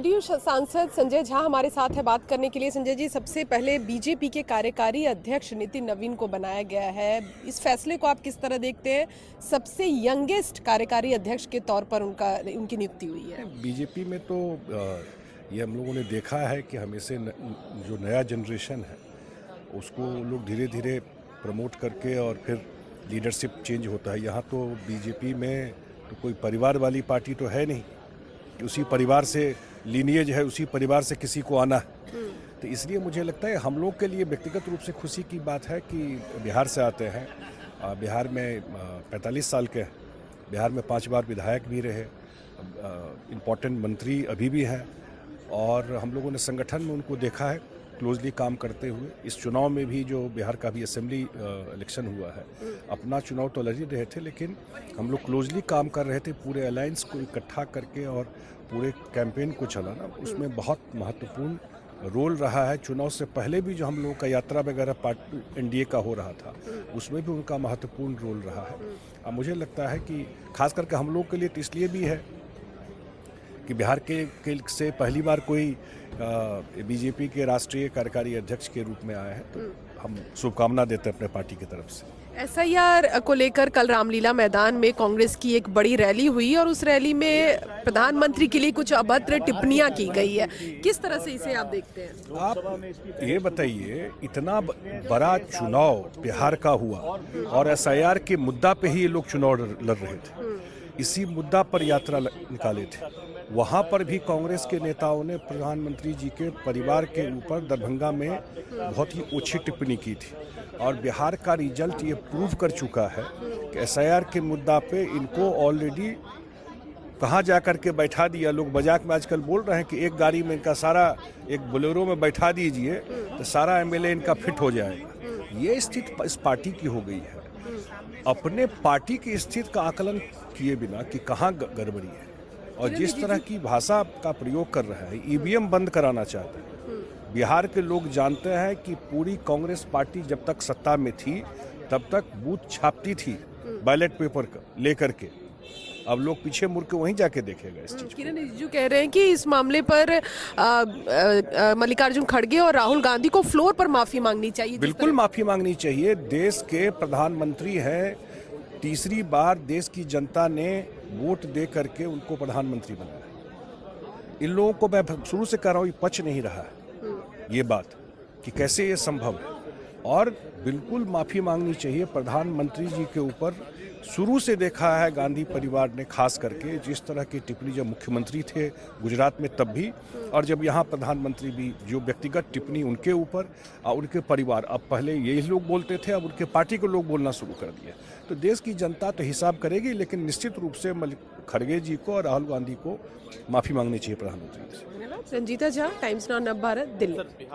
JDU सांसद संजय झा हमारे साथ है बात करने के लिए। संजय जी, सबसे पहले बीजेपी के कार्यकारी अध्यक्ष नितिन नवीन को बनाया गया है, इस फैसले को आप किस तरह देखते हैं? सबसे यंगेस्ट कार्यकारी अध्यक्ष के तौर पर उनकी नियुक्ति हुई है। बीजेपी में तो ये हम लोगों ने देखा है कि हमेशा जो नया जनरेशन है उसको लोग धीरे धीरे प्रमोट करके और फिर लीडरशिप चेंज होता है। यहाँ तो बीजेपी में तो कोई परिवार वाली पार्टी तो है नहीं कि उसी परिवार से लीनिएज है, उसी परिवार से किसी को आना है। तो इसलिए मुझे लगता है हम लोग के लिए व्यक्तिगत रूप से खुशी की बात है कि बिहार से आते हैं। बिहार में 45 साल के हैं, बिहार में 5 बार विधायक भी रहे, इम्पोर्टेंट मंत्री अभी भी हैं और हम लोगों ने संगठन में उनको देखा है क्लोजली काम करते हुए। इस चुनाव में भी जो बिहार का भी असेंबली इलेक्शन हुआ है, अपना चुनाव तो लड़ ही रहे थे लेकिन हम लोग क्लोजली काम कर रहे थे, पूरे अलायंस को इकट्ठा करके और पूरे कैंपेन को चलाना उसमें बहुत महत्वपूर्ण रोल रहा है। चुनाव से पहले भी जो हम लोगों का यात्रा वगैरह पार्टी एनडीए का हो रहा था उसमें भी उनका महत्वपूर्ण रोल रहा है। अब मुझे लगता है कि खास करके हम लोग के लिए तो इसलिए भी है कि बिहार के से पहली बार कोई बीजेपी के राष्ट्रीय कार्यकारी अध्यक्ष के रूप में आए हैं, तो हम शुभकामना देते हैं अपने पार्टी की तरफ से। एसआईआर को लेकर कल रामलीला मैदान में कांग्रेस की एक बड़ी रैली हुई और उस रैली में प्रधानमंत्री के लिए कुछ अभद्र टिप्पणियां की गई है, किस तरह से इसे आप देखते हैं? आप ये बताइए, इतना बड़ा चुनाव बिहार का हुआ और एसआईआर के मुद्दा पे ही ये लोग चुनाव लड़ रहे थे, इसी मुद्दा पर यात्रा निकाले थे। वहाँ पर भी कांग्रेस के नेताओं ने प्रधानमंत्री जी के परिवार के ऊपर दरभंगा में बहुत ही ओछी टिप्पणी की थी और बिहार का रिजल्ट ये प्रूव कर चुका है कि एसआईआर के मुद्दा पे इनको ऑलरेडी कहाँ जा कर के बैठा दिया। लोग मजाक में आजकल बोल रहे हैं कि एक गाड़ी में इनका सारा, एक बोलेरो में बैठा दीजिए तो सारा एमएलए इनका फिट हो जाएगा। ये स्थिति इस पार्टी की हो गई है। अपने पार्टी की स्थिति का आकलन किए बिना कि कहाँ गड़बड़ी है और जिस तरह की भाषा का प्रयोग कर रहा है, ईवीएम बंद कराना चाहते हैं। बिहार के लोग जानते हैं कि पूरी कांग्रेस पार्टी जब तक सत्ता में थी तब तक बूथ छापती थी बैलेट पेपर लेकर के। अब लोग पीछे मुड़ के वहीं जाके देखेगा इस चीज। किरण रिजिजू कह रहे हैं कि इस मामले पर मल्लिकार्जुन खड़गे और राहुल गांधी को फ्लोर पर माफी मांगनी चाहिए। बिल्कुल माफी मांगनी चाहिए। देश के प्रधानमंत्री हैं, तीसरी बार देश की जनता ने वोट दे करके उनको प्रधानमंत्री बनाया। इन लोगों को मैं शुरू से कह रहा हूँ, ये पच नहीं रहा है ये बात कि कैसे ये संभव है और बिल्कुल माफी मांगनी चाहिए प्रधानमंत्री जी के ऊपर। शुरू से देखा है गांधी परिवार ने खास करके जिस तरह की टिप्पणी जब मुख्यमंत्री थे गुजरात में तब भी और जब यहाँ प्रधानमंत्री भी, जो व्यक्तिगत टिप्पणी उनके ऊपर और उनके परिवार, अब पहले यही लोग बोलते थे अब उनके पार्टी के लोग बोलना शुरू कर दिए। तो देश की जनता तो हिसाब करेगी लेकिन निश्चित रूप से खड़गे जी को और राहुल गांधी को माफी मांगनी चाहिए प्रधानमंत्री से। Ranjita Jha, Times Now Navbharat, Delhi.